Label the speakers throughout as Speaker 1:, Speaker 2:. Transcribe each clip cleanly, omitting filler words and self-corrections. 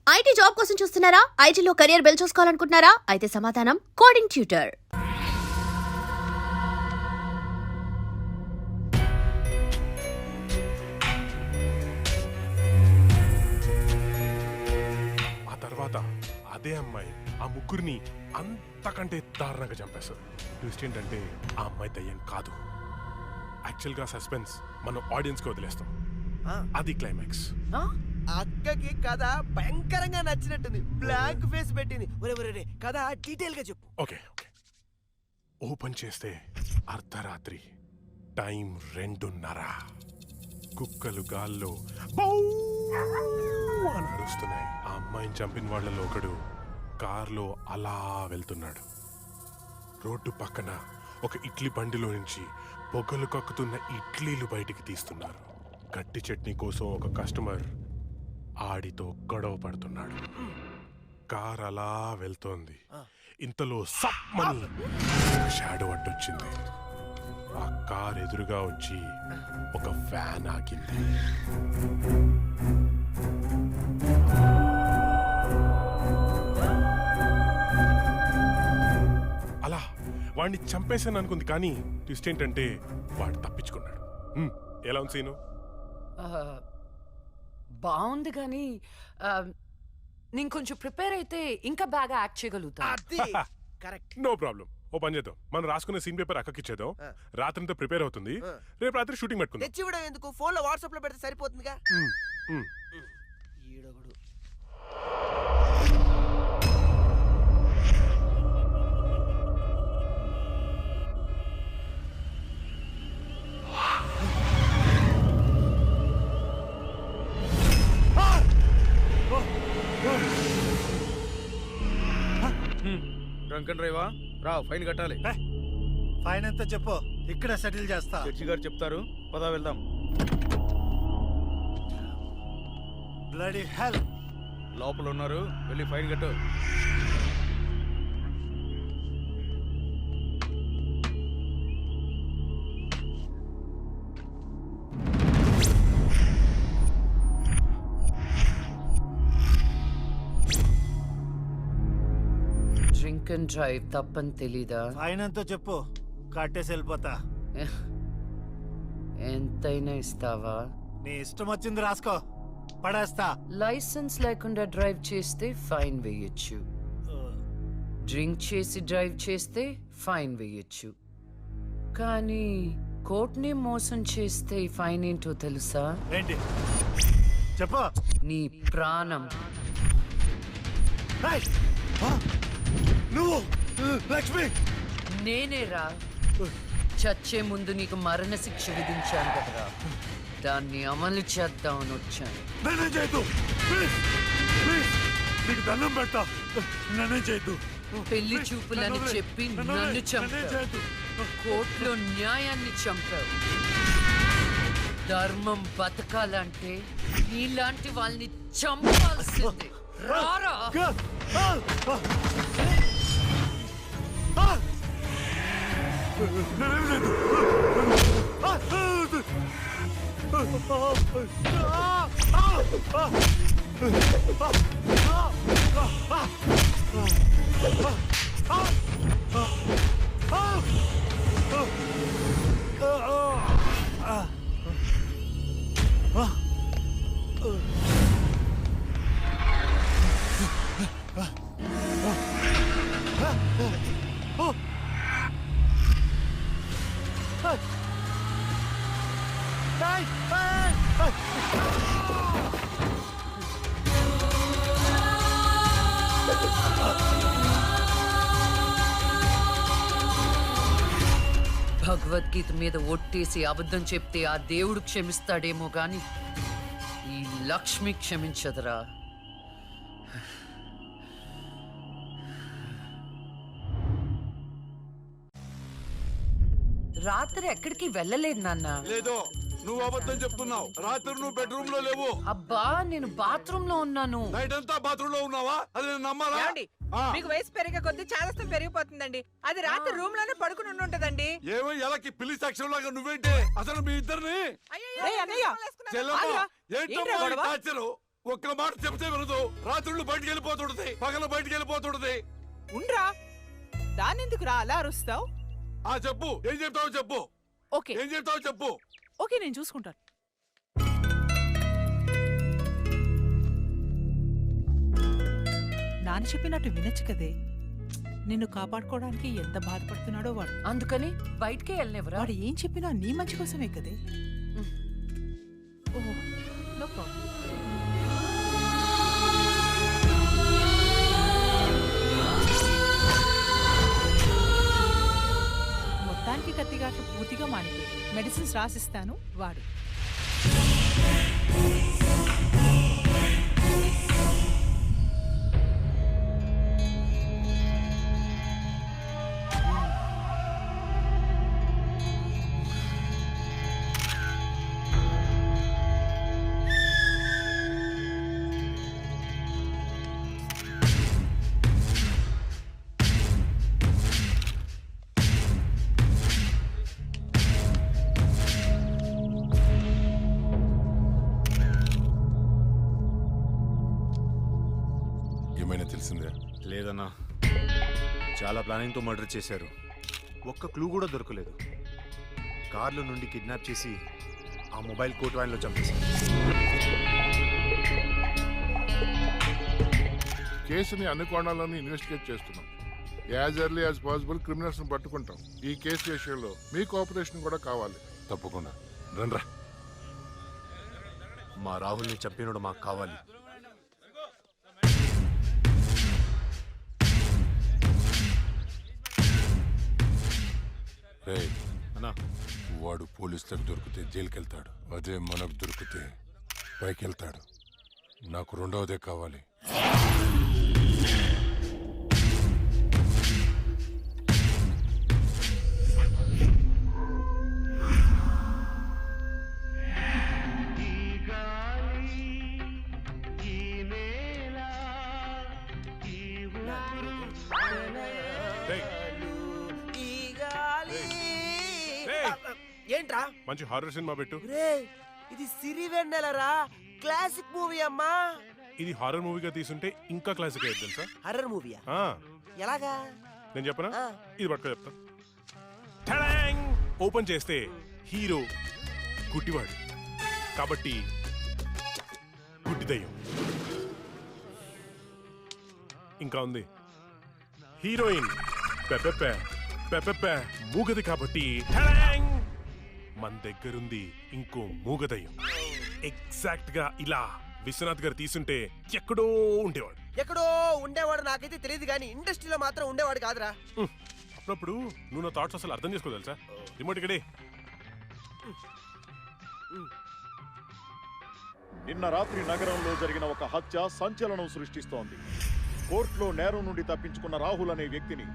Speaker 1: IT job కోసం చూస్తున్నారా? ఐటీలో కెరియర్ బిల్డ్ చూసుకోవాలనుకుంటున్నారా? అయితే సమాధానం కోడింగ్ ట్యూటర్.
Speaker 2: ఆ తర్వాత అదే అమ్మాయి ఆ ముగ్గురిని అంతకంటే దారుణంగా చంపేస్తుంది. ట్విస్ట్ ఏంటంటే ఆ అమ్మాయి దయ్యం కాదు. యాక్చువల్ గా సస్పెన్స్ మనం ఆడియన్స్ కి వదిలేస్తాం. అది క్లైమాక్స్.
Speaker 3: అక్కకి కథ భయంకరంగా నచ్చినట్టుంది. బ్లాంక్ ఫేస్ పెట్టింది. ఒరే కథ డీటెయిల్ గా చెప్పు.
Speaker 2: ఓకే ఓపెన్ చేస్తే అర్ధరాత్రి, టైం 2:30. కుక్కలు గాల్లో బౌ అని అరుస్తున్నాయి. ఆ అమ్మాయిని చంపిన వాళ్ళలో ఒకడు కార్లో అలా వెళ్తున్నాడు. రోడ్డు పక్కన ఒక ఇడ్లీ బండిలో నుంచి పొగలు కక్కుతున్న ఇడ్లీలు బయటికి తీస్తున్నారు. గట్టి చట్నీ కోసం ఒక కస్టమర్ ఆడితో గొడవ పడుతున్నాడు. కార్ అలా వెళ్తోంది. ఇంతలో సమ్మని షాడో అడ్డొచ్చింది. ఆ కార్ ఎదురుగా వచ్చి ఒక వ్యాన్ ఆగింది. అలా వాడిని చంపేశాను అనుకుంది, కానీ ట్విస్ట్ ఏంటంటే వాడు తప్పించుకున్నాడు. ఎలా ఉంది సీను?
Speaker 4: బాగుంది కానీ నేను కొంచెం ప్రిపేర్ అయితే ఇంకా బాగా యాక్ట్ చేయగలుగుతా.
Speaker 2: No problem. ఓ పని చేద్దాం, మనం రాసుకునే సీన్ పేపర్ అక్కకి ఇచ్చేద్దాం. రాత్రంతా ప్రిపేర్ అవుతుంది. రేపు రాత్రి షూటింగ్ పెట్టుకుందాం.
Speaker 3: తెచ్చి కూడా ఎందుకు, ఫోన్ లో వాట్సాప్ లో పెడితే సరిపోతుందిగా. ఈడొకడు.
Speaker 5: డ్రంకన్ డ్రైవా రా, ఫైన్ కట్టాలి.
Speaker 6: ఫైన్ ఎంత చెప్పు, ఇక్కడ సెటిల్ చేస్తా.
Speaker 5: జడ్జి గారు చెప్తారు, పదా వెళ్దాం.
Speaker 6: బ్లడీ హెల్,
Speaker 5: లోపల ఉన్నారు, వెళ్ళి ఫైన్ కట్టు.
Speaker 4: డ్రింక్ అండ్ డ్రైవ్ తప్పని తెలీదా?
Speaker 6: ఫైన్ ఎంత చెప్పు, కట్టేసి వెళ్ళిపోతా.
Speaker 4: ఎంతైనా ఇస్తావా?
Speaker 6: నీ ఇష్టం వచ్చింది రాసుకో, పడేస్తా.
Speaker 4: లైసెన్స్ లేకుండా డ్రైవ్ చేస్తే ఫైన్ వేయొచ్చు, డ్రింక్ చేసి డ్రైవ్ చేస్తే ఫైన్ వేయొచ్చు, కానీ కోర్టుని మోసం చేస్తే ఫైన్ ఏంటో తెలుసా?
Speaker 6: ఏంటి చెప్పు.
Speaker 4: నీ ప్రాణం.
Speaker 6: నువ్వు లక్ష్మి?
Speaker 4: నేనేరా, చచ్చే ముందు నీకు మరణ శిక్ష విధించాను కదరా, దాన్ని అమలు చేద్దామని వచ్చాను.
Speaker 6: నన్నే చేయొద్దు, నీకు దండం పెడతా, నన్నే చేయొద్దు.
Speaker 4: పెళ్లి చూపులని చెప్పి నన్ను చంపావు, కోర్టులో న్యాయాన్ని చంపావు. ధర్మం బతకాలంటే నీలాంటి వాళ్ళని చంపాల్సిందే. రారా. భగవద్గీత మీద ఒట్టేసి అబద్ధం చెప్తే ఆ దేవుడు క్షమిస్తాడేమో గాని ఈ లక్ష్మి క్షమించదురా. రాత్రి ఎక్కడికి వెళ్ళలేదు నాన్న.
Speaker 7: లేదు, నువ్వు అబద్ధం చెప్తున్నావు. రాత్రి నువ్వు బెడ్రూమ్ లో లేవు.
Speaker 4: అబ్బా, నేను బాత్రూమ్ లో ఉన్నాను.
Speaker 7: నైట్ అంతా బాత్రూమ్ లో ఉన్నావా? అది నేను నమ్మాలా?
Speaker 8: మీకు వయసు పెరిగే కొద్ది చాదస్తం పెరిగిపోతుందండి. అది రాత్రి రూమ్ లోనే పడుకుని ఉంటదండి.
Speaker 7: ఏమో ఎలాకి పిల్లి సాక్ష్యం లాగా నువ్వేంటి? అసలు మీ ఇద్దరిని
Speaker 8: అయ్యో,
Speaker 7: చెల్లమ్మ ఏంటమ్మా టార్చరు? ఒక్క మాట చెప్తే వినదు. రాత్రులు బయటికి వెళ్ళిపోతుంటది, పగల బయటికి వెళ్ళిపోతుంటది.
Speaker 8: ఉండ్రా దానెందుకు రా అలా అరుస్తావు?
Speaker 7: ఆ చెప్పు, ఏం చెప్తావో చెప్పు,
Speaker 8: ఓకే
Speaker 7: ఏం చెప్తావో చెప్పు.
Speaker 8: ఓకే నేను చూసుకుంటాను. నాన్న చెప్పినట్టు వినొచ్చు కదే. నిన్ను కాపాడుకోవడానికి ఎంత బాధపడుతున్నాడో వాడు.
Speaker 4: అందుకని బయటికే వెళ్ళనివ్వరా?
Speaker 8: వాడు ఏం చెప్పినా నీ మంచి కోసమే కదే. ఓహో నో ప్రాబ్లం. మొత్తానికి కత్తిగాట్లు పూర్తిగా మానిపోయి మెడిసిన్స్ రాసిస్తాను వాడు.
Speaker 2: ఏమైనా తెలిసిందే?
Speaker 6: లేదన్నా, చాలా ప్లానింగ్తో మర్డర్ చేశారు. ఒక్క క్లూ కూడా దొరకలేదు. కార్లో నుండి కిడ్నాప్ చేసి ఆ మొబైల్ కోట్ వ్యాన్లో చంపేశారు.
Speaker 9: కేసుని అన్ని కోణాల్లోనూ ఇన్వెస్టిగేట్ చేస్తున్నాం. As early as possible criminals ని పట్టుకుంటాం. ఈ కేసు విషయంలో మీ కోఆపరేషన్ కూడా కావాలి.
Speaker 2: తప్పకుండా రండ్రా.
Speaker 6: మా రాహుల్ని చంపినోడు మాకు కావాలి.
Speaker 2: రే,
Speaker 6: అన్నా,
Speaker 2: వాడు పోలీసులకు దొరికితే జైలుకి వెళ్తాడు. అదే మనకు దొరికితే పైకి వెళ్తాడు. నాకు రెండవదే కావాలి. రేయ్, రేయ్,
Speaker 3: ఏంట్రా?
Speaker 2: మంచి హారర్ సినిమా పెట్టు.
Speaker 3: రే ఇది సిరివెన్నెలరా, క్లాసిక్ మూవీ అమ్మా.
Speaker 2: ఇది హారర్ మూవీగా తీసుంటే ఇంకా క్లాసిక్ అయ్యేది తెలుసా?
Speaker 3: హర్రర్ మూవీయా?
Speaker 2: ఆ,
Speaker 3: ఎలాగా?
Speaker 2: నేను చెప్పనా?
Speaker 3: ఆ.
Speaker 2: ఇది పట్టుకో చెప్తా. ఠడాంగ్! ఓపెన్ చేస్తే హీరో గుడ్డివాడు కాబట్టి గుడ్డి దయ్యం. ఇంకా ఉంది హీరోయిన్ పెపెపె పెపెపె మూగది కాబట్టి ఠడాంగ్! మన దగ్గరుంది ఇంకో మూగదయ్యం. ఎగ్జాక్ట్ గా ఇలా విశ్వనాథ్ గారు తీసుంటే ఎక్కడో ఉండేవాడు.
Speaker 3: ఎక్కడో ఉండేవాడు నాకైతే తెలియదు కానీ ఇండస్ట్రీలో మాత్రం ఉండేవాడు కాదురా.
Speaker 2: అప్పుడప్పుడు నువ్వు నా థాట్స్ అసలు అర్థం చేసుకోదలుసా? రిమోట్ ఇక్కడే.
Speaker 10: నిన్న రాత్రి నగరంలో జరిగిన ఒక హత్య సంచలనం సృష్టిస్తోంది. కోర్టులో నేరం నుండి తప్పించుకున్న రాహుల్ అనే వ్యక్తిని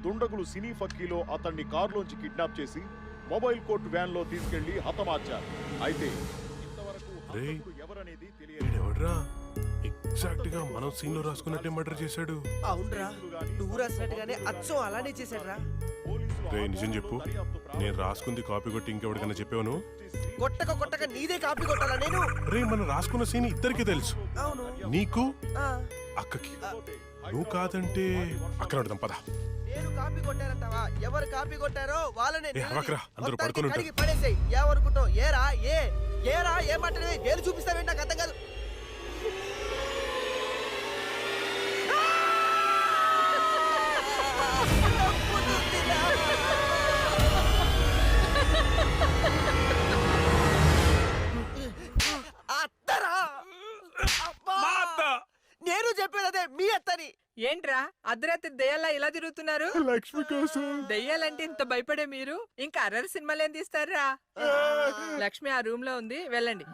Speaker 10: దుండగులు సినీ ఫక్కీలో అతన్ని కారులోంచి కిడ్నాప్ చేసి మొబైల్ కోర్టు వ్యాన్ లో తీసుకెళ్లి హతమార్చారు. అయితే ఇంతవరకు హంతకుడు ఎవరనేది తెలియదు.
Speaker 2: ఎవడ్రా ఎగ్జాక్ట్ గా మనం సీన్ లో రాసుకున్నట్టే మర్డర్ చేశాడు.
Speaker 3: అవునరా, నువ్వు రాసినట్టుగానే అచ్చం అలానే చేశాడురా.
Speaker 2: రే, నిజం చెప్పు, నేను రాసుకుంది కాపీ కొట్టి ఇంకెవరికైనా చెప్పాను?
Speaker 3: కొట్టక కొట్టక నీదే కాపీ కొట్టాలా నేను?
Speaker 2: రే, మనం రాసుకున్న సీన్ ఇద్దరికి తెలుసు,
Speaker 3: అవును.
Speaker 2: నీకు
Speaker 3: ఆ,
Speaker 2: అక్కకి. నువ్వు కాదంటే అక్కడ అడుగుదాం పద.
Speaker 3: నేను కాపీ కొట్టారంటావా? ఎవరు కాపీ కొట్టారో వాళ్ళనే
Speaker 2: ఏ, అరవకురా, అందరూ పడుకొని ఉంటారు.
Speaker 3: కడిగి పడేసేయ్. ఏమనుకుంటావు? ఏరా ఏరా ఏమంటే వేలు చూపిస్తావేంటి? నాకు అర్థం కాదు. అత్తరా? అబ్బా! నేను చెప్పేది అదే, మీ అత్తని.
Speaker 8: ఏంట్రా అర్ధరాత్రి దెయ్యాలా ఇలా తిరుగుతున్నారు?
Speaker 2: లక్ష్మి కోసం.
Speaker 8: దెయ్యాలంటే ఇంత భయపడే మీరు ఇంకా అర్రర్ సినిమాలు ఏం తీస్తారా? లక్ష్మి ఆ రూమ్ లో ఉంది, వెళ్ళండి.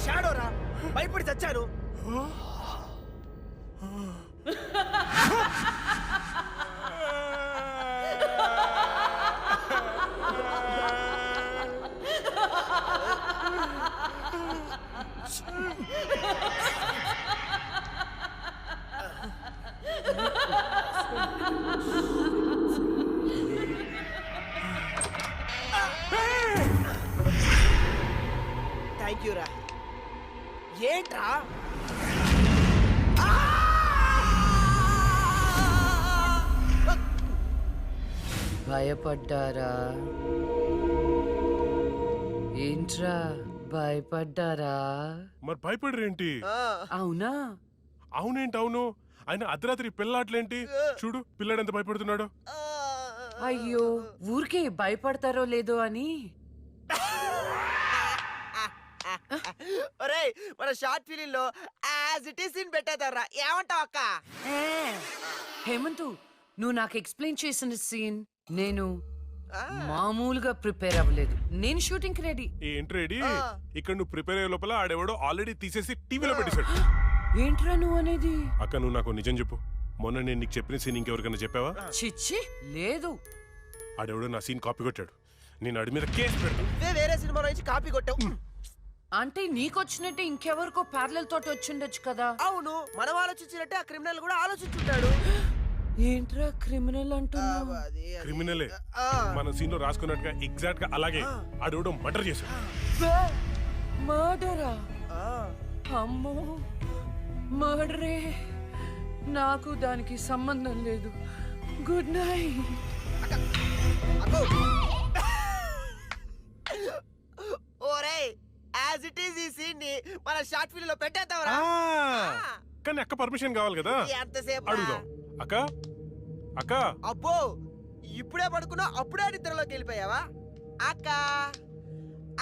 Speaker 3: షాడోరా, భయపడి చచ్చాను. ఏంట్రా
Speaker 4: భయపడ్డారా? ఏంట్రా భయపడ్డారా?
Speaker 2: మరి భయపడరేంటి?
Speaker 4: అవునా?
Speaker 2: అవునేంటి అవును? ఆయన అర్ధరాత్రి పిల్లాట్లేంటి? చూడు పిల్లాడు ఎంత భయపడుతున్నాడు.
Speaker 4: అయ్యో, ఊరికే భయపడతారో లేదో అని.
Speaker 3: ఒరేయ్ మన షార్ట్ ఫిలిం లో యాజ్ ఇట్ ఈస్ సీన్ పెట్టేద్దాంరా, ఏమంటావు అక్క?
Speaker 4: హేమంతు, నువ్వు నాకు ఎక్స్ప్లెయిన్ చేసిన సీన్ నేను మామూలుగా ప్రిపేర్ అవ్వలేదు. నేను షూటింగ్ కి రెడీ.
Speaker 2: ఏంటి రెడీ? ఇక్కడ నువ్వు ప్రిపేర్ అయ్యే లోపల ఆడెవడో ఆల్రెడీ తీసేసి టీవీలో పెట్టేశాడు.
Speaker 4: ఏంట్రా నువ్వు అనేది?
Speaker 2: అక్క నువ్వు నాకు నిజం చెప్పు, మొన్న నేను నీకు చెప్పిన సీన్ ఇంకెవరికైనా చెప్పావా?
Speaker 4: చిచ్చి లేదు.
Speaker 2: ఆడెవడో నా సీన్ కాపీ కొట్టాడు. నేను ఆడి మీద కేసు పెడతాను.
Speaker 3: వేరే సినిమా నుంచి కాపీ కొట్టావు.
Speaker 4: అంటే నీకొచ్చినట్టే ఇంకెవరికో ప్యారలల్ తోటి వచ్చిండొచ్చు కదా.
Speaker 3: అవును, మనం ఆలోచించినట్టే ఆ క్రిమినల్ కూడా ఆలోచించుంటాడు.
Speaker 4: ఏంట్రా క్రిమినల్ అంటున్నావు?
Speaker 2: క్రిమినలే మన సీన్ లో రాసుకున్నట్టుగా ఎగ్జాక్ట్ గా అలాగే ఆడెవడో మర్డర్ చేశాడు.
Speaker 4: మర్డరా? అమ్మో, మర్డరే. నాకు దానికి సంబంధం లేదు. Good night.
Speaker 3: ఓరేయ్, యాజ్ ఇట్ ఈస్ ఈ సీన్ ని మన షార్ట్ ఫిల్మ్ లో పెట్టేద్దాంరా.
Speaker 2: కానీ అక్క పర్మిషన్ కావాలి కదా,
Speaker 3: ఎంతసేపు
Speaker 2: అడుగుదాం. అక్క అక్క
Speaker 3: అబ్బో, ఇప్పుడే పడుకున్నా అప్పుడే నిద్రలోకి వెళ్ళిపోయావా? అక్క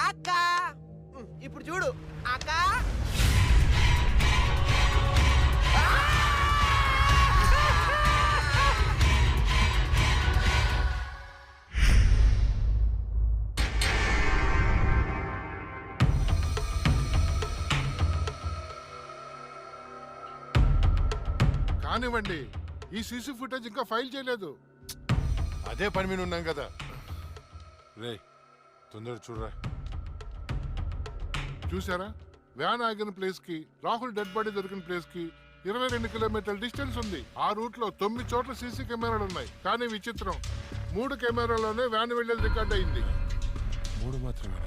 Speaker 3: అక్క ఇప్పుడు చూడు అక్క.
Speaker 9: కానివ్వండి, ఈ సీసీ ఫుటేజ్ ఇంకా ఫైల్ చేయలేదు.
Speaker 6: అదే పని మీద ఉన్నాం కదా. రే తొందరగా చూడరా.
Speaker 9: చూసారా, వ్యాన్ ఆగిన ప్లేస్ కి రాహుల్ డెడ్ బాడీ దొరికిన ప్లేస్ కి 22 కిలోమీటర్ల డిస్టెన్స్ ఉంది. ఆ రూట్ లో 9 చోట్ల సీసీ కెమెరాలు ఉన్నాయి. కానీ విచిత్రం, 3 కెమెరాలోనే వ్యాన్ వెళ్ళేది రికార్డ్ అయింది.
Speaker 2: 3 మాత్రమే.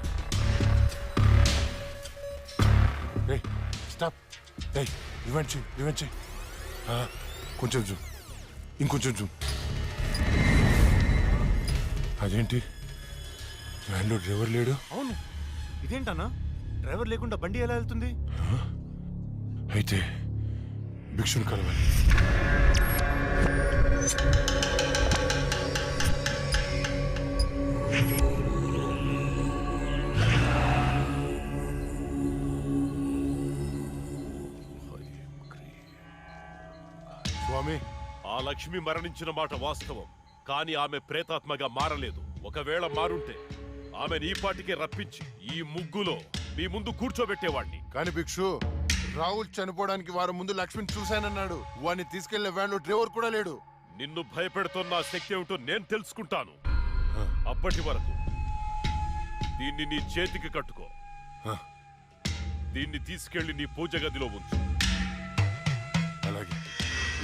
Speaker 6: రే స్టాప్. రే రివెంజ్ కొంచెం జూమ్, ఇంకొంచెం జూమ్.
Speaker 2: అదేంటి వ్యాన్లో డ్రైవర్ లేడు?
Speaker 6: అవును, ఇదేంటన్నా డ్రైవర్ లేకుండా బండి ఎలా వెళ్తుంది?
Speaker 2: అయితే భిక్షుని కలవాలి.
Speaker 10: స్వామి, ఆ లక్ష్మి మరణించిన మాట వాస్తవం, కానీ ఆమె ప్రేతాత్మగా మారలేదు. ఒకవేళ మారుంటే ఆమె ఈ పాటికే రప్పించి ఈ ముగ్గులో మీ ముందు కూర్చోబెట్టేవాడిని.
Speaker 6: కానీ భిక్షు, రాహుల్ చనిపోవడానికి వారం ముందు లక్ష్మిని చూశానన్నాడు. వాడిని తీసుకెళ్లే వ్యాన్లో డ్రైవర్ కూడా లేడు.
Speaker 10: నిన్ను భయపెడుతున్న శక్తి ఏమిటో నేను తెలుసుకుంటాను. అప్పటి వరకు దీన్ని నీ చేతికి కట్టుకో. దీన్ని తీసుకెళ్లి నీ పూజ గదిలో ఉంచు.
Speaker 2: అలాగే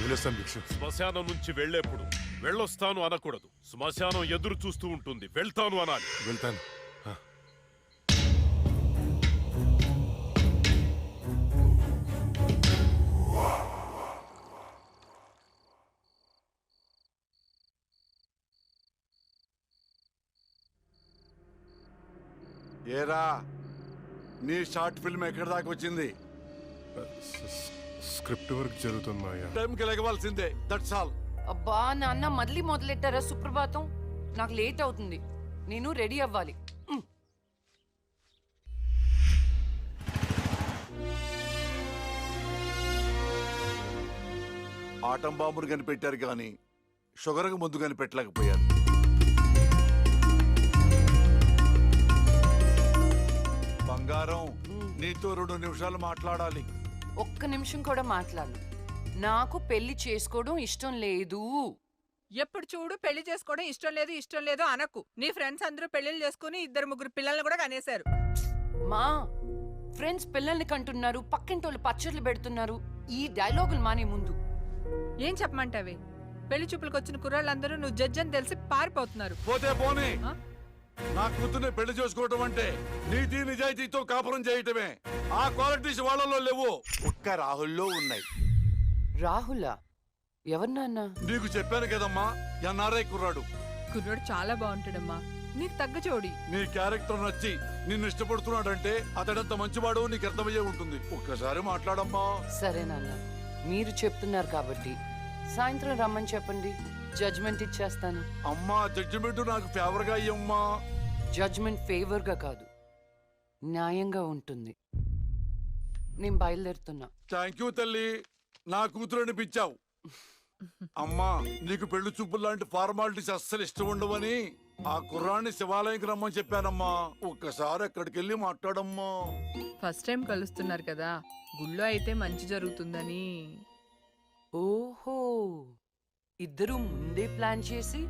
Speaker 2: వెళ్ళొస్తాను భిక్షు.
Speaker 10: శ్మశానం నుంచి వెళ్లేప్పుడు వెళ్ళొస్తాను అనకూడదు. శ్మశానం ఎదురు చూస్తూ ఉంటుంది, వెళ్తాను అనాలి.
Speaker 2: వెళ్తాను.
Speaker 7: ఏరా, నీ షార్ట్ ఫిల్మ్ ఎక్కడి దాకా వచ్చింది?
Speaker 2: స్క్రిప్ట్ వర్క్ జరుగుతుంది మాయా.
Speaker 7: టైంకి లెగవాల్సిందే, దట్స్ ఆల్.
Speaker 4: అబ్బా నాన్న, మళ్ళీ మొదలెట్టారా సుప్రభాతం? నాకు లేట్ అవుతుంది, నేను రెడీ అవ్వాలి.
Speaker 7: ఆటం బాంబును కనిపెట్టారు కానీ షుగర్కు ముందు కనిపెట్టలేకపోయారు. బంగారం, నీతో 2 నిమిషాలు మాట్లాడాలి.
Speaker 4: ఒక్క నిమిషం కూడా మాట్లాడు. నాకు పెళ్లి చేసుకోవడం ఇష్టం లేదు.
Speaker 8: ఎప్పుడు చూడు పెళ్లి చేసుకోవడం ఇష్టం లేదు అనకు. నీ ఫ్రెండ్స్ అందరూ పెళ్లిళ్ళు చేసుకుని 2-3 పిల్లల్ని కూడా కనేశారు.
Speaker 4: మా ఫ్రెండ్స్ పిల్లల్ని కంటున్నారు, పక్కింటోళ్ళు పచ్చళ్ళు పెడుతున్నారు. ఈ డైలాగులు మానే ముందు
Speaker 8: ఏం చెప్పమంటావే? పెళ్లి చూపులకు వచ్చిన కుర్రాళ్ళందరూ నువ్వు జడ్జి అని తెలిసి పారిపోతున్నారు.
Speaker 7: పోతే పోనీ, నా కూతుర్ని పెళ్లి చేసుకోవటం అంటే నీతి నిజాయితీతో కాపురం చేయటమే. ఆ క్వాలిటీస్ వాళ్ళలో లేవు.
Speaker 6: ఒక్క రాహుల్లో ఉన్నాయి.
Speaker 4: రాహులా? ఎవరు నాన్న?
Speaker 7: నీకు చెప్పాను కదమ్మా, ఎన్ఆర్ఐ కుర్రాడు.
Speaker 8: కుర్రోడు చాలా బాగుంటాడమ్మా, నీకు తగ్గ జోడి.
Speaker 7: నీ క్యారెక్టర్ నచ్చి నిన్ను ఇష్టపడుతున్నాడంటే అతడంత మంచివాడు నీకు అర్థమయ్యే ఉంటుంది. ఒక్కసారి మాట్లాడమ్మా.
Speaker 4: సరే నాన్న, మీరు చెప్తున్నారు కాబట్టి సాయంత్రం రమ్మని చెప్పండి, జడ్జ్మెంట్ ఇచ్చేస్తాను.
Speaker 7: అమ్మా, జడ్జిమెంట్ నాకు ఫేవర్ గా అయ్యమ్మా.
Speaker 4: జడ్జ్మెంట్ ఫేవర్గా కాదు, న్యాయంగా ఉంటుంది. నేను బయలుదేరుతున్నా.
Speaker 7: థ్యాంక్ యూ తల్లి, నా కూతురు అనిపించావు. అమ్మా, నీకు పెళ్లి చూపులు లాంటి ఫార్మాలిటీస్ అస్సలు ఇష్టం ఉండవని ఆ కుర్రాన్ని శివాలయంకి రమ్మని చెప్పానమ్మా. ఒక్కసారి అక్కడికి వెళ్ళి మాట్లాడమ్మా.
Speaker 8: ఫస్ట్ టైం కలుస్తున్నారు కదా, గుళ్ళో అయితే మంచి జరుగుతుందని.
Speaker 4: ఓహో, ఇద్దరు ముందే ప్లాన్ చేసి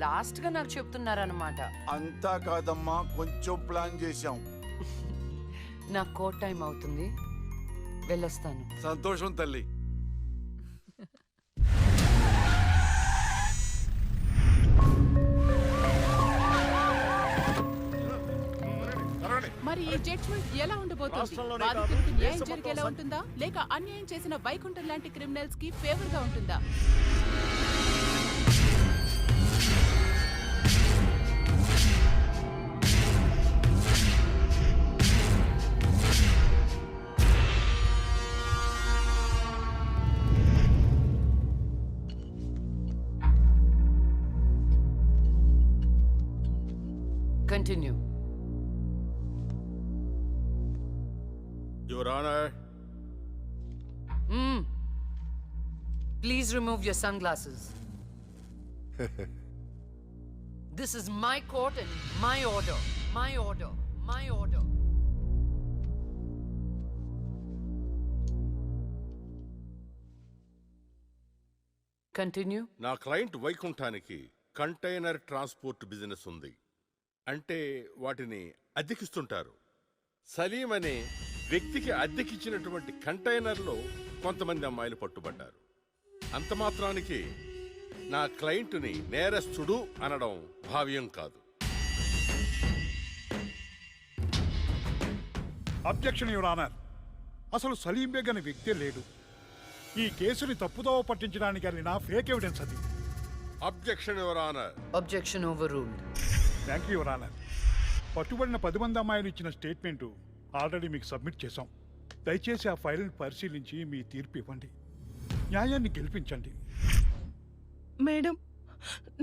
Speaker 4: లాస్ట్ గా నాకు చెప్తున్నారన్నమాట.
Speaker 7: అంతా కాదమ్మా, కొంచెం ప్లాన్ చేశాం.
Speaker 4: నాకు కోట్ టైం అవుతుంది, వెళ్ళొస్తాను.
Speaker 7: సంతోషం తల్లి.
Speaker 11: మరి ఈ జడ్జ్మెంట్ ఎలా ఉండబోతుంది?
Speaker 10: రాష్ట్రంలోనే
Speaker 11: బాధితులకు
Speaker 10: కాదు,
Speaker 11: న్యాయం
Speaker 10: దేశం
Speaker 11: జరిగేలా
Speaker 10: మొత్తం
Speaker 11: ఉంటుందా, లేక అన్యాయం చేసిన వైకుంఠం లాంటి క్రిమినల్స్ కి ఫేవర్ గా ఉంటుందా?
Speaker 4: Continue.
Speaker 7: Your honour,
Speaker 4: Please remove your sunglasses. This is my court and my order. My order. My order. Continue.
Speaker 2: నా క్లయింట్ వైకుంఠానికి కంటైనర్ ట్రాన్స్పోర్ట్ బిజినెస్ ఉంది. అంటే వాటిని అద్దెకిస్తుంటారు. సలీం అనే వ్యక్తికి అద్దెకిచ్చినటువంటి కంటైనర్లో కొంతమంది అమ్మాయిలు పట్టుబడ్డారు. అంత మాత్రానికి నా క్లయింట్ని నేరస్తుడు అనడం భావ్యం కాదు.
Speaker 12: Objection your honour. అసలు సలీం బేగ్ అనే వ్యక్తే లేడు. ఈ కేసుని తప్పుదోవ పట్టించడానికి వెళ్ళిన ఫేక్ ఎవిడెన్స్ అది.
Speaker 2: Objection your honour.
Speaker 4: Objection overruled.
Speaker 12: Thank you your honour. పట్టుబడిన 10 మంది అమ్మాయిలు ఇచ్చిన స్టేట్మెంటు ఆల్రెడీ మీకు సబ్మిట్ చేశాం. దయచేసి ఆ ఫైల్ని పరిశీలించి మీ తీర్పు ఇవ్వండి. న్యాయాన్ని గెలిపించండి.
Speaker 11: మేడం,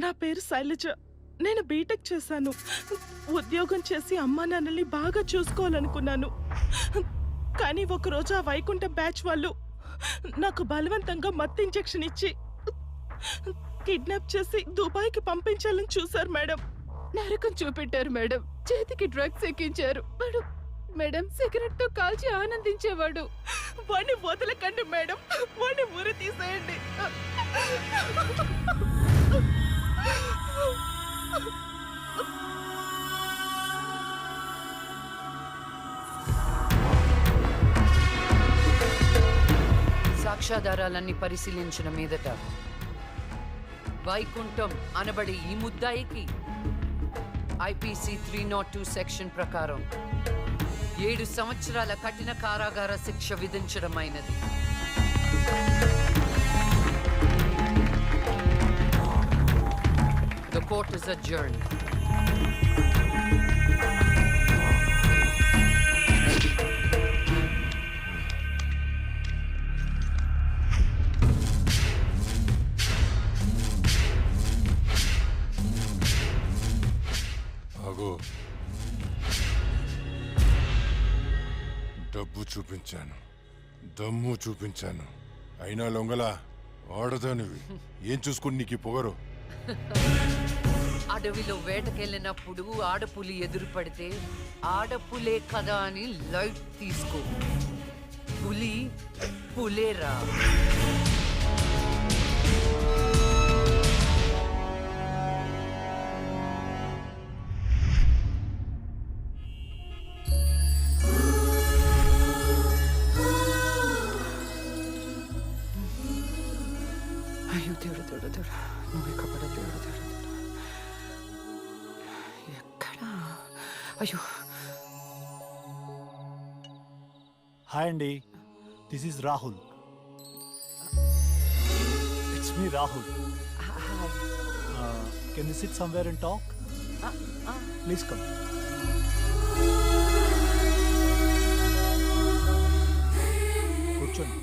Speaker 11: నా పేరు శైలజ. నేను బీటెక్ చేశాను. ఉద్యోగం చేసి అమ్మా నాన్నల్ని బాగా చూసుకోవాలనుకున్నాను. కానీ ఒకరోజు ఆ వైకుంఠ బ్యాచ్ వాళ్ళు నాకు బలవంతంగా మత్తు ఇంజెక్షన్ ఇచ్చి కిడ్నాప్ చేసి దుబాయ్కి పంపించాలని చూశారు మేడం. నరకం చూపెట్టారు మేడం. చేతికి డ్రగ్స్ ఎక్కించారు మేడం. సిగరెట్ తో కాల్చి ఆనందించేవాడు. వాడిని వదలకండి మేడం, వాడిని ఉరి తీసేయండి.
Speaker 4: సాక్ష్యాధారాలన్నీ పరిశీలించిన మీదట వైకుంఠం అనబడి ఈ ముద్దాయికి ఐపీసీ 302 సెక్షన్ ప్రకారం 7 సంవత్సరాల కఠిన కారాగార శిక్ష విధించడమైనది. The court is adjourned.
Speaker 2: డబ్బు చూపించాను, దమ్ము చూపించాను, అయినా లొంగలా ఆడదానివి. ఏం చూసుకుని నీకు పొగరు?
Speaker 4: అడవిలో వేటకెళ్ళినప్పుడు ఆడపులి ఎదురు పడితే ఆడపులే కదా అని లైట్ తీసుకో. పులి పులేరా. అయ్యో దేవుడు దేవుడు దేవుడు, నువ్వే కాపాడ దేవుడు దేవుడు దేవుడు. ఎక్కడ అయ్యో
Speaker 13: హాయ్ అండి, this is Rahul. It's me Rahul. Can you SIT somewhere and talk? Please come. కూర్చోండి.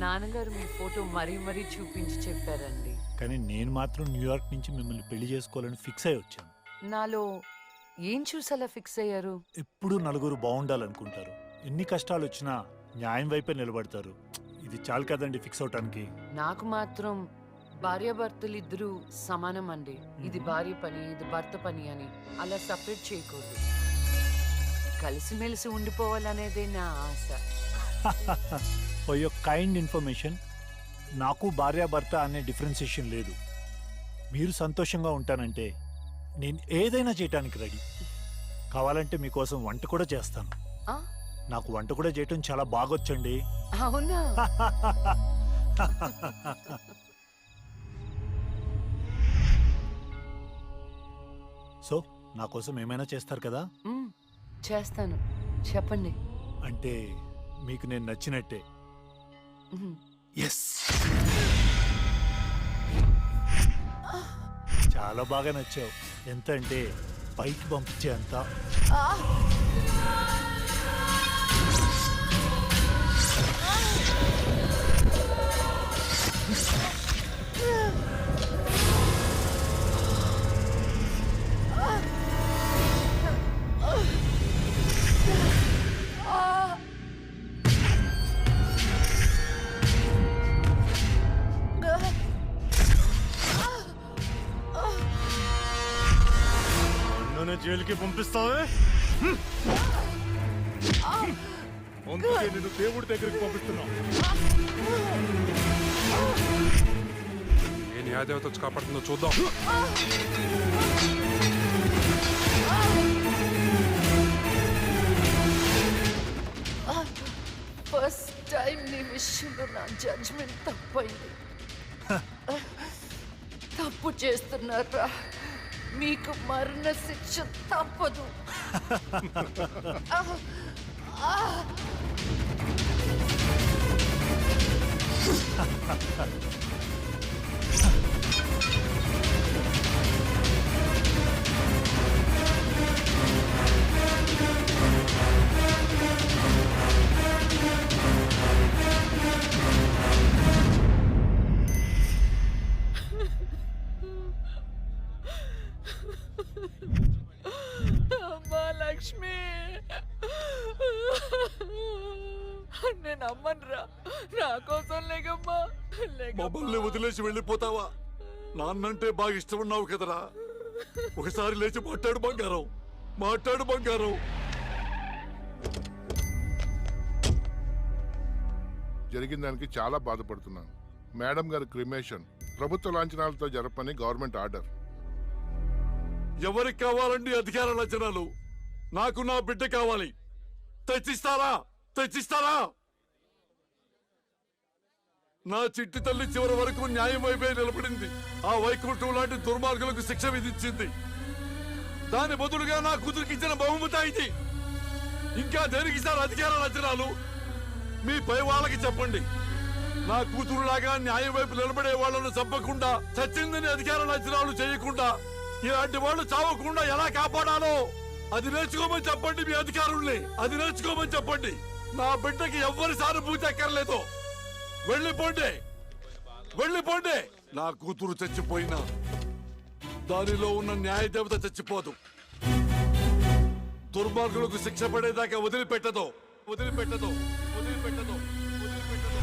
Speaker 4: నాన్నగారు మీ ఫోటో మరీ మరీ చూపించి చెప్పారండి.
Speaker 13: కానీ నేను మాత్రం న్యూయార్క్ నుంచి మిమ్మల్ని పెళ్లి చేసుకోవాలని ఫిక్స్ అయి వచ్చాను.
Speaker 4: నాలో ఏం చూసి అలా ఫిక్స్ అయ్యారు?
Speaker 13: ఎప్పుడూ నలుగురు బాగుండాలనుకుంటారు. ఎన్ని కష్టాలు వచ్చినా న్యాయం వైపే నిలబడతారు. ఇది చాలు కదండి ఫిక్స్ అవటానికి.
Speaker 4: నాకు మాత్రం భార్యాభర్తలు ఇద్దరు సమానం అండి. ఇది భార్య పని, ఇది భర్త పని అని అలా సపరేట్ చేయకూడదు. కలిసిమెలిసి ఉండిపోవాలనేదే నా ఆశ.
Speaker 13: ఫర్ యువర్ కైండ్ ఇన్ఫర్మేషన్, నాకు భార్యాభర్త అనే డిఫరెన్సియేషన్ లేదు. మీరు సంతోషంగా ఉంటానంటే నేను ఏదైనా చేయటానికి రెడీ. కావాలంటే మీకోసం వంట కూడా చేస్తాను. నాకు వంట కూడా చేయటం చాలా బాగొచ్చండి.
Speaker 4: అవునా?
Speaker 13: సో నా కోసం ఏమైనా చేస్తారు కదా?
Speaker 4: చేస్తాను, చెప్పండి.
Speaker 13: అంటే మీకు నేను నచ్చినట్టే. ఎస్, చాలా బాగా నచ్చావు. ఎంత అంటే పైకి పంపించే అంత.
Speaker 6: జైలుకి పంపిస్తావే?
Speaker 2: అందుకే నేను దేవుడి దగ్గరికి పంపిస్తున్నా. ఏ న్యాయదేవత వచ్చి కాపాడుతుందో చూద్దాం.
Speaker 4: ఫస్ట్ టైం నీ విషయంలో నా జడ్జ్మెంట్ తప్పైంది. తప్పు చేస్తున్నారా? మీకు మరణ శిక్ష తప్పదు.
Speaker 8: అమ్మా లక్ష్మి, నేను నమ్మనురా. నా కోసం లేకమ్మా.
Speaker 7: మమ్మల్ని వదిలేసి వెళ్ళిపోతావా? నాన్నంటే బాగా ఇష్టం ఉన్నావు కదరా. ఒకసారి లేచి మాట్లాడు బంగారం, మాట్లాడు బంగారం.
Speaker 9: జరిగిన దానికి చాలా బాధపడుతున్నాను. మేడం గారి క్రిమేషన్ ప్రభుత్వ లాంఛనాలతో జరపని గవర్నమెంట్ ఆర్డర్.
Speaker 7: ఎవరికి కావాలండి అధికార లక్షణాలు? నాకు నా బిడ్డ కావాలి. తెచ్చిస్తారా? తెచ్చిస్తారా? నా చిట్టి తల్లి చివరి వరకు న్యాయం వైపే నిలబడింది. ఆ వైకుంఠం లాంటి దుర్మార్గులకు శిక్ష విధించింది. దాని బదులుగా నా కూతురికి ఇచ్చిన బహుమతి ఇది. ఇంకా దేనికి సార్ అధికార లక్షణాలు? మీ పై వాళ్ళకి చెప్పండి. నా కూతురులాగా న్యాయం వైపు నిలబడే వాళ్ళను చంపకుండా, చచ్చిందని అధికార లక్షణాలు చేయకుండా, ఇలాంటి వాళ్ళు చావకుండా ఎలా కాపాడాలో అది నేర్చుకోమని చెప్పండి. మీ అధికారుల్ని అది నేర్చుకోమని చెప్పండి. నా బిడ్డకి ఎవ్వరి సానుభూతి అక్కర్లేదు. వెళ్ళిపోండి, వెళ్ళిపోండి. నా కూతురు చచ్చిపోయినా దానిలో ఉన్న న్యాయ దేవత చచ్చిపోదు. దుర్మార్గులకు శిక్ష పడేదాకా వదిలిపెట్టదు, వదిలిపెట్టదు, వదిలిపెట్టదు, వదిలిపెట్టదు.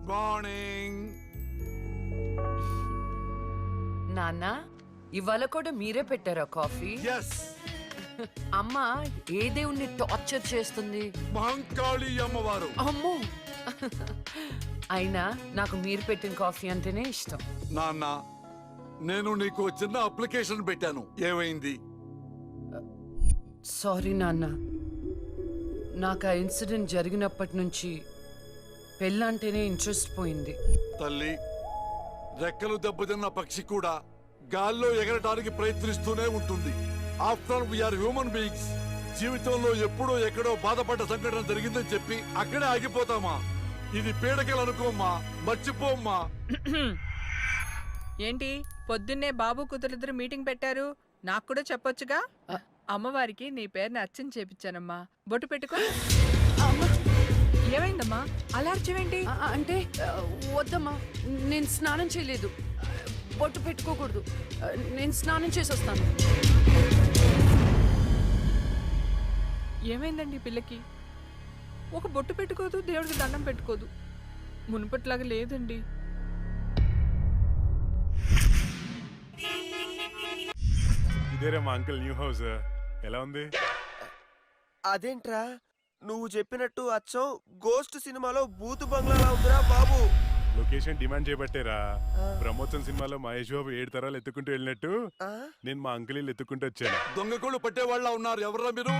Speaker 7: మార్నింగ్.
Speaker 4: నాన్న ఇవాళ కూడా మీరే పెట్టారా కాఫీ?
Speaker 7: ఎస్.
Speaker 4: అమ్మ ఏ దేవుణ్ణి టార్చర్ చేస్తుంది?
Speaker 7: మహంకాళి అమ్మవారు.
Speaker 4: అమ్మో. అయినా నాకు మీరు పెట్టిన కాఫీ అంటేనే ఇష్టం.
Speaker 7: నాన్న, నేను నీకు చిన్న అప్లికేషన్ పెట్టాను, ఏమైంది?
Speaker 4: సారీ నాన్న, నాకు ఆ ఇన్సిడెంట్ జరిగినప్పటి నుంచి పెళ్ళంటేనే ఇంట్రెస్ట్ పోయింది.
Speaker 7: తల్లి, రెక్కలు దెబ్బతిన్న పక్షి కూడా గాల్లో ఎగరడానికి ప్రయత్నిస్తూనే ఉంటుంది. After we are human beings. జీవితంలో ఎప్పుడో ఎక్కడో బాధపడ్డ సంఘటన జరిగిందని చెప్పి అక్కడే ఆగిపోతామా? ఇది పీడకలు అనుకోమ్మా, మర్చిపోమ్మా.
Speaker 8: ఏంటి పొద్దున్నే బాబు కూతురిద్దరు మీటింగ్ పెట్టారు? నాకు కూడా చెప్పొచ్చుగా. అమ్మవారికి నీ పేరుని అర్చన చేపించానమ్మా. బొట్టు పెట్టుకో. ఏమైందమ్మా అలా అర్చమేంటి?
Speaker 4: అంటే వద్దమ్మా, నేను స్నానం చేయలేదు. బొట్టు పెట్టుకోకూడదు. నేను స్నానం చేసి వస్తాను.
Speaker 8: ఏమైందండి పిల్లకి? ఒక బొట్టు పెట్టుకోదు, దేవుడికి దండం పెట్టుకోదు. మునుపట్లాగా లేదండి.
Speaker 2: ఇదేరా మా అంకుల్ న్యూ హౌస్. ఎలా ఉంది?
Speaker 3: అదేంట్రా నువ్వు చెప్పినట్టు అచ్చం గోస్ట్ సినిమాలో బూతు బంగ్లాలా ఉందిరా బాబు.
Speaker 2: లొకేషన్ డిమాండ్ చేయబట్టేరా. బ్రహ్మోత్సవం సినిమాలో మహేష్ బాబు 7 తరాలు ఎత్తుకుంటూ వెళ్ళినట్టు నేను మా అంకుల్ ఇల్లు ఎత్తుకుంటూ వచ్చాను.
Speaker 7: దొంగకోళ్ళు పట్టేవాళ్ళ ఉన్నారు. ఎవర్రా మీరు?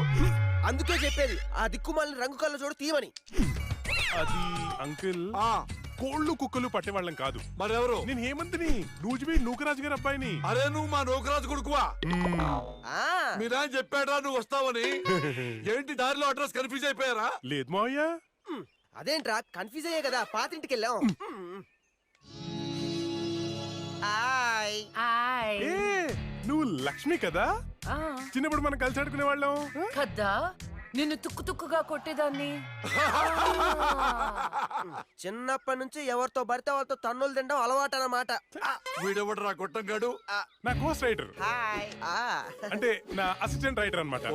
Speaker 3: అందుకే చెప్పేది ఆ దిక్కుమాలిన రంగు కళ్ళ చూడు తీయమని.
Speaker 2: అది అంకుల్, కోళ్ళు కుక్కలు పట్టేవాళ్ళం కాదు.
Speaker 7: మరెవరు?
Speaker 2: నేను హేమంత్ని, నూజిబీ నూకరాజు గారి అబ్బాయిని.
Speaker 7: అరే నువ్వు మా నూకరాజు కొడుకువా? మీరా చెప్పాడా నువ్వు వస్తావని? ఏంటి దారిలో అడ్రస్ కన్ఫ్యూజ్ అయిపోయారా?
Speaker 2: లేదు మావయ్య.
Speaker 3: అదేంట్రా కన్ఫ్యూజ్ అయ్యే కదా పాతింటికి వెళ్ళాం.
Speaker 2: నువ్వు లక్ష్మి కదా? చిన్నప్పుడు మనం కలిసి ఆడుకునే వాళ్ళం
Speaker 4: కదా. నిన్ను తుక్కు తుక్కుగా కొట్టేదాన్ని.
Speaker 3: చిన్నప్పటి నుంచి ఎవరితో పడితే వాళ్ళతో తన్నులు తినడం అలవాటు అన్నమాట.
Speaker 7: వీడెవడరా గొట్టంగాడు?
Speaker 2: నా కోస్ట్ రైటర్, అంటే నా అసిస్టెంట్ రైటర్ అన్నమాట.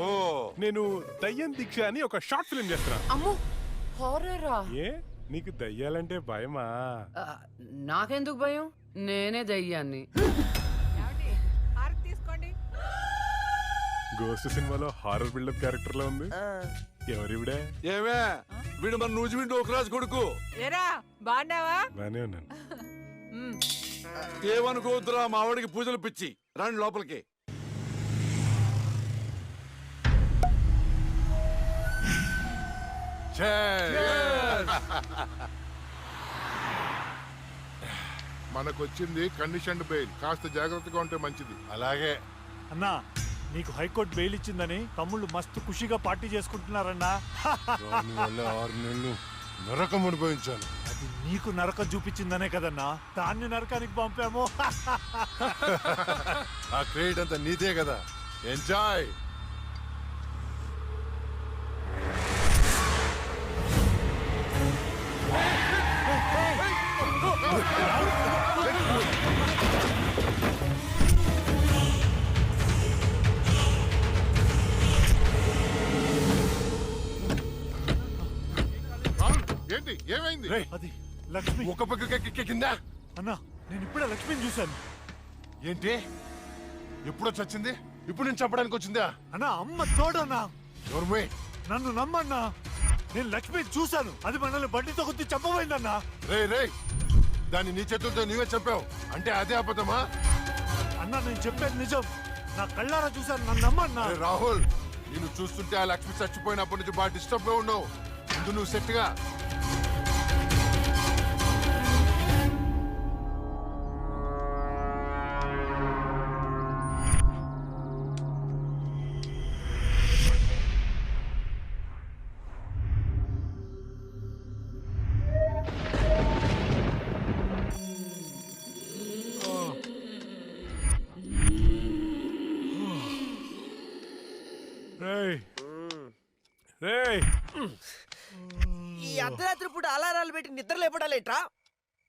Speaker 2: నేను దయ్యం దీక్ష అని ఒక షార్ట్ ఫిల్మ్ చేస్తున్నా.
Speaker 4: అమ్మో, హారరా?
Speaker 2: ఏ నీకు దయ్యాలంటే భయమా?
Speaker 4: నాకెందుకు భయం? నేనే దయ్యాన్ని.
Speaker 8: తీసుకోండి.
Speaker 2: గోస్ట్ సినిమాలో హారర్ బిల్డప్ క్యారెక్టర్ లో ఉంది. ఎవరివిడే?
Speaker 7: ఏమే వీడు మన నూజివీ నూకరాజు కొడుకు.
Speaker 8: ఏరా బాగున్నావా?
Speaker 2: బానే ఉన్నాను.
Speaker 7: ఏమనుకోవద్దురా, మా ఆవిడికి పూజలు పిచ్చి. రండి లోపలికి.
Speaker 9: మనకొచ్చింది కండిషన్ బెయిల్, కాస్త జాగ్రత్తగా ఉంటే మంచిది.
Speaker 7: అలాగే
Speaker 13: అన్నా, నీకు హైకోర్టు బెయిల్ ఇచ్చిందని తమ్ముళ్ళు మస్తు ఖుషిగా పార్టీ చేసుకుంటున్నారన్నా.
Speaker 2: 6 నెలలు నరకం అనుభవించాను.
Speaker 13: అది నీకు నరకం చూపించిందనే కదన్నా దాన్ని నరకానికి పంపాము.
Speaker 2: ఆ క్రెడిట్ అంతా నీదే కదా. ఎంజాయ్.
Speaker 9: ఏంటి ఏమైంది?
Speaker 13: అది లక్ష్మి.
Speaker 2: ఒక పక్క కింద.
Speaker 13: అన్నా, నేను ఇప్పుడే లక్ష్మిని చూశాను.
Speaker 2: ఏంటి? ఎప్పుడో చచ్చింది? ఇప్పుడు నేను చంపడానికి వచ్చిందా?
Speaker 13: అన్నా, అమ్మ తోడన్నా.
Speaker 2: ఎవరు?
Speaker 13: నన్ను నమ్మన్నా, నేను లక్ష్మిని చూశాను. అది మనల్ని బండితో కొద్ది చంపబోయిందన్నా.
Speaker 2: రే, దాన్ని నీ చేతులతో నీవే చంపావు అంటే అదే అబద్ధమా?
Speaker 13: అన్నా, నేను చెప్పేది నిజం. నా కళ్ళారా చూశాను, నన్ను నమ్మన్నా.
Speaker 2: రాహుల్, నేను చూస్తుంటే ఆ లక్ష్మి చచ్చిపోయినప్పటి నుంచి బాగా డిస్టర్బ్ గా ఉన్నావు. ముందు నువ్వు సెట్ గా.
Speaker 3: ఈ అర్ధరాత్రి పూట అలారాలు పెట్టి నిద్ర లేపడాలేట్రా?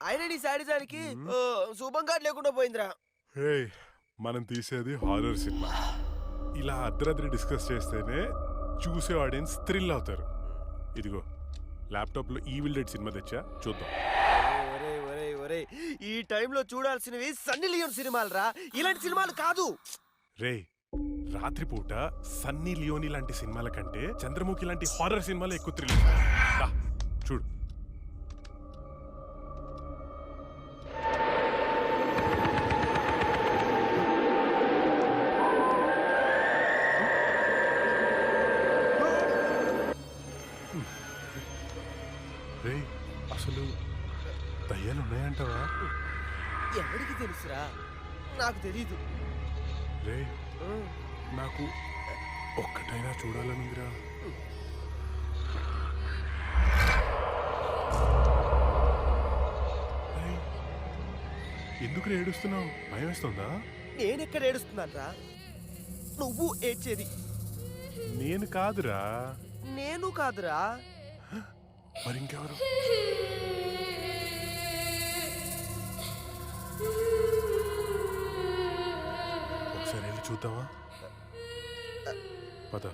Speaker 3: అయినా నీ శాడిజానికి శుభంగా లేకుండా పోయిందిరా.
Speaker 2: మనం తీసేది హారర్ సినిమా. ఇలా అర్ధరాత్రి డిస్కస్ చేస్తేనే చూసే ఆడియన్స్ థ్రిల్ అవుతారు. ఇదిగో ల్యాప్టాప్ లో ఈవిల్ డెడ్ సినిమా తెచ్చా, చూద్దాం.
Speaker 3: ఒరేయ్, ఈ టైంలో చూడాల్సినవి సన్నీ లియోన్ సినిమాలు రా, ఇలాంటి సినిమాలు కాదు.
Speaker 2: రే రాత్రిపూట సన్నీ లియోని లాంటి సినిమాల కంటే చంద్రముఖి లాంటి హారర్ సినిమాలు ఎక్కువ థ్రిల్ చూడు. రే అసలు దయ్యాలు ఉన్నాయంటావా?
Speaker 3: ఎవరికి తెలుసురా, నాకు తెలీదు.
Speaker 2: రే నాకు ఒక్కటైనా చూడాలనుందిరా. రేయ్, ఎందుకు ఏడుస్తున్నావు? భయం వేస్తుందా?
Speaker 3: నేనెక్కడ ఏడుస్తున్నాను రా, నువ్వు ఏడ్చేది.
Speaker 2: నేను కాదురా.
Speaker 3: నేను కాదురా.
Speaker 2: మరి ఇంకెవరు? ఒకసారి వెళ్ళి చూద్దామా? పద.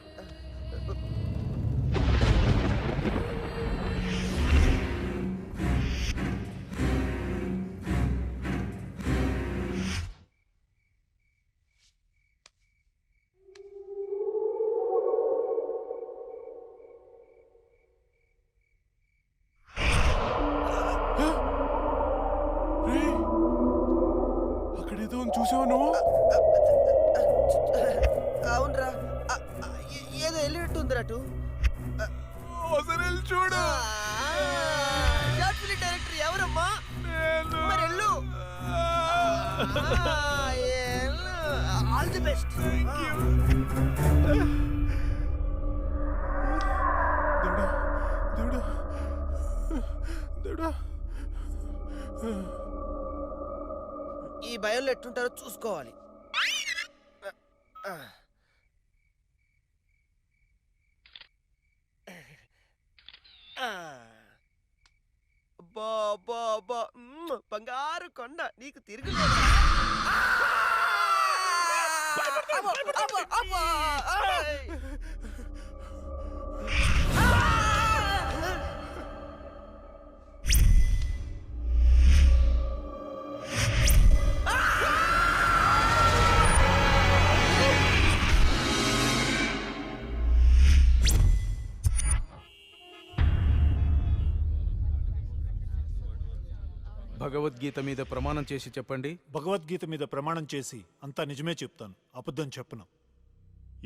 Speaker 2: అక్కడేదో చూసావా నువ్వు?
Speaker 3: అవునరా, ఏదో వెళ్ళినట్టుంది అటు.
Speaker 2: చూడు.
Speaker 3: షార్ట్ ఫిల్మ్ డైరెక్టర్ ఎవరమ్మా? మరి వెళ్ళు. All the best.
Speaker 2: దేవుడా దేవుడా.
Speaker 3: ఈ భయంలో ఎట్టుంటారో చూసుకోవాలి. బంగారు కొండ నీకు తిరిగి
Speaker 5: భగవద్గీత మీద ప్రమాణం చేసి చెప్పండి.
Speaker 13: భగవద్గీత మీద ప్రమాణం చేసి అంతా నిజమే చెప్తాను, అబద్ధం చెప్పను.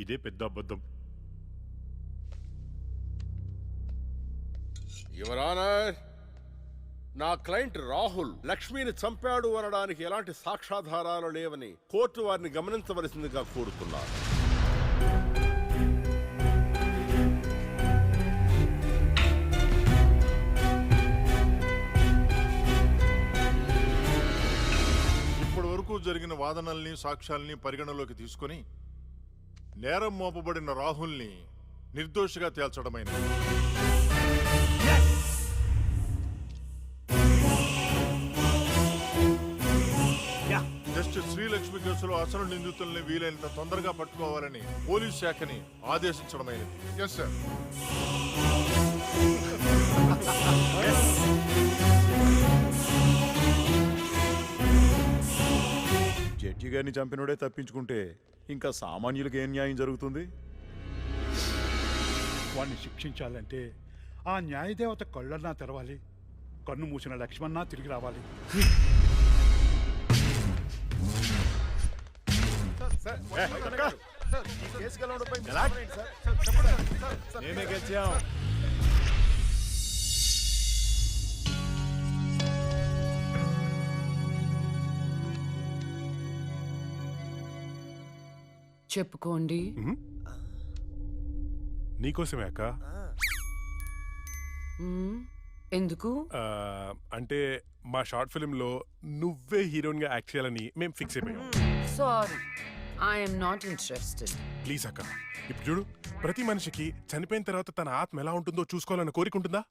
Speaker 6: ఇదే పెద్ద అబద్ధం.
Speaker 10: యువర్ ఆనర్, నా క్లయింట్ రాహుల్ లక్ష్మిని చంపాడు అనడానికి ఎలాంటి సాక్ష్యాధారాలు లేవని కోర్టు వారిని గమనించవలసిందిగా కోరుతున్నారు.
Speaker 7: ఇప్పటి వరకు జరిగిన వాదనల్ని సాక్ష్యాల్ని పరిగణలోకి తీసుకొని నేరం మోపబడిన రాహుల్ని నిర్దోషిగా తేల్చడమైనది. జస్టిస్ శ్రీలక్ష్మి కేసులో అసలు నిందితుల్ని వీలైనంత తొందరగా పట్టుకోవాలని పోలీస్ శాఖని ఆదేశించడమైనది.
Speaker 9: Yes sir.
Speaker 10: జడ్జి గారిని చంపినోడే తప్పించుకుంటే ఇంకా సామాన్యులకు ఏం న్యాయం జరుగుతుంది?
Speaker 12: వాడిని శిక్షించాలంటే ఆ న్యాయదేవత కళ్ళన్నా తెరవాలి, కన్ను మూసిన లక్ష్మణ తిరిగి రావాలి.
Speaker 10: మేమే గెలిచాం.
Speaker 4: చెప్పుకోండి.
Speaker 2: నీకోసమే అక్క.
Speaker 4: ఎందుకు?
Speaker 2: అంటే మా షార్ట్ ఫిల్మ్ లో నువ్వే హీరోయిన్ గా యాక్ట్ చేయాలని మేము ఫిక్స్ అయిపోయాం.
Speaker 4: Sorry, I'm not interested.
Speaker 2: Please అక్క, ఇప్పుడు చూడు, ప్రతి మనిషికి చనిపోయిన తర్వాత తన ఆత్మ ఎలా ఉంటుందో చూసుకోవాలన్న కోరిక ఉంటుందా?